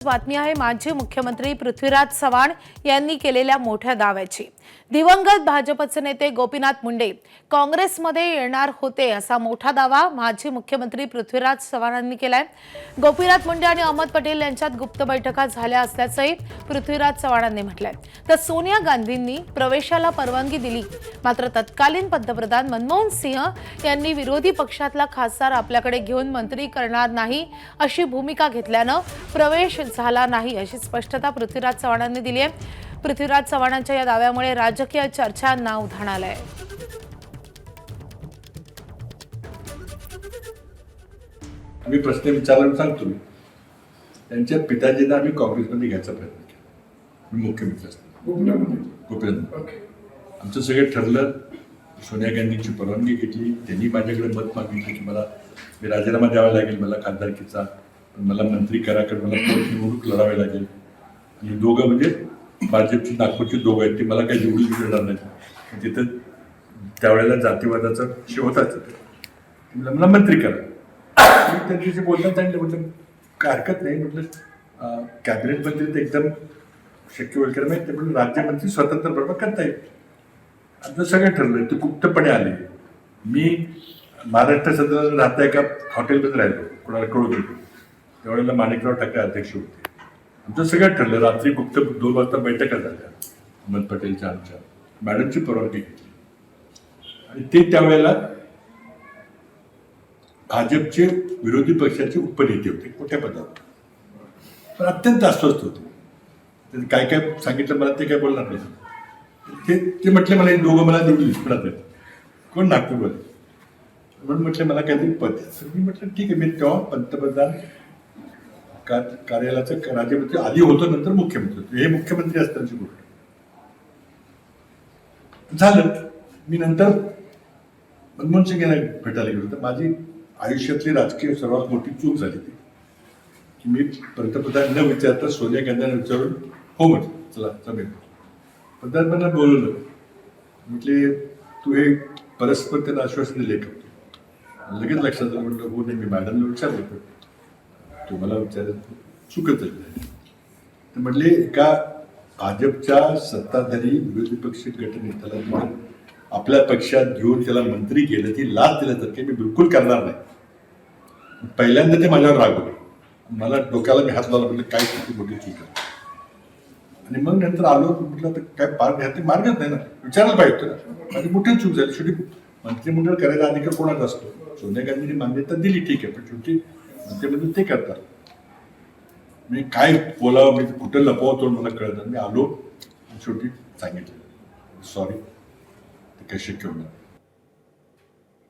बातमी आहे माजी मुख्यमंत्री पृथ्वीराज चव्हाण यांनी केलेल्या मोठ्या दाव्याची। दिवंगत भाजपचे नेते गोपीनाथ मुंडे काँग्रेसमध्ये येणार होते असा मोठा दावा माजी मुख्यमंत्री पृथ्वीराज चव्हाण यांनी केलाय। गोपीनाथ मुंडे आणि अहमद पटेल यांच्यात गुप्त बैठका झाल्या असल्याचंही पृथ्वीराज चव्हाणांनी म्हटलंय। तर सोनिया गांधींनी प्रवेशाला परवानगी दिली, मात्र तत्कालीन पंतप्रधान मनमोहन सिंह यांनी विरोधी पक्षातला खासदार आपल्याकडे घेऊन मंत्री करणार नाही अशी भूमिका घेतल्यानं प्रवेश झाला नाही अशी स्पष्टता पृथ्वीराज चव्हाणांनी दिली आहे। पृथ्वीराज चव्हाणांच्या या दाव्यामुळे राजकीय चर्चांना उधाण आलंय। मी प्रश्न विचारला सांगतो। त्यांच्या पिताजींना आम्ही काँग्रेसमध्ये घ्यायचा प्रयत्न केला। मी मुख्यमंत्री असताना गोपीनाथ आमचं सगळं ठरलं। सोनिया गांधींची परवानगी घेतली, त्यांनी माझ्याकडे मत मागितलं की मला राजीनामा द्यावा लागेल, मला खासदारकीचा, मला मंत्री करा, कारण मला निवडणूक लढावी लागेल। आणि दोघं म्हणजे भाजपची नागपूरची दोघं आहेत, ते मला काही निवडून देणार नाही। तिथं त्यावेळेला जातीवादाचा विषय होताच, मला मंत्री करा। मी त्यांच्याशी बोलताना सांगितलं, म्हटलं काय हरकत नाही, म्हटलं कॅबिनेट मंत्री तर एकदम शक्य होईल, कारण ते म्हटलं राज्यमंत्री स्वतंत्र प्रभाग करता येईल। आता सगळं ठरलं, ते गुप्तपणे आले। मी महाराष्ट्र सदनात राहता एका हॉटेलमध्ये राहिलो, कोणाला कळू देतो। त्यावेळेला माणिकराव ठाकरे अध्यक्ष होते। आमचं सगळं ठरलं, रात्री गुप्त 2 वाजता बैठका झाल्या अहमद पटेलच्या, आमच्या मॅडमची परवानगी घेतली। आणि ते त्यावेळेला भाजपचे विरोधी पक्षाचे उपनेते होते, मोठ्या पदावर, पण अत्यंत अस्वस्थ होते। काय काय सांगितलं मला ते काय बोलणार नाही। ते म्हटले मला दोघं मला निवडून विस्फोरात आहेत, कोण नागपूरमध्ये, म्हणून म्हटलं मला काहीतरी पद द्या। मी म्हटलं ठीक आहे। मी तेव्हा पंतप्रधान कार्यालयाचं राज्यमंत्री आधी होतो, नंतर मुख्यमंत्री होतो। हे मुख्यमंत्री असतानाची गोष्ट झालं। मी नंतर मनमोहन सिंग यांना भेटायला गेलो, तर माझी आयुष्यातली राजकीय सर्वात मोठी चूक झाली ती की मी पंतप्रधान न विचारता सोनिया गांधींना विचारून हो म्हटलं, चला जमेल। पंतप्रधानांना बोलवलं, म्हटले तू हे परस्पर त्यांना आश्वासन दिले का? लगेच लक्षात आलं, म्हटलं हो नाही, मी मॅडमला विचारलं, तुम्हाला विचारायचं चुकत आहे। तर म्हटले एका भाजपच्या सत्ताधारी विरोधी पक्ष गटनेत्याला आपल्या पक्षात घेऊन त्याला मंत्री केलं, ती लाच दिल्यासारखे मी बिलकुल करणार नाही। पहिल्यांदा ते माझ्यावर रागवले, मला डोक्याला मी हात लावला, म्हटलं काय किती मोठी चूक आहे। आणि मग नंतर आलो, म्हटलं तर काय पार घ्यायचे मार्गच नाही ना, विचारायला पाहिजे ना, माझी मोठी चूक झाली। शेवटी मंत्रिमंडळ करायचा अधिकार कोणाचा असतो? सोनिया गांधींनी मान्यता दिली, ठीक आहे, पण शेवटी मंत्रिमंडळ ते करतात। मी काय बोलावं, मी कुठं लपवतो मला कळत नाही। मी आलो, शेवटी सांगितलं सॉरी, ते काही शक्य होणार।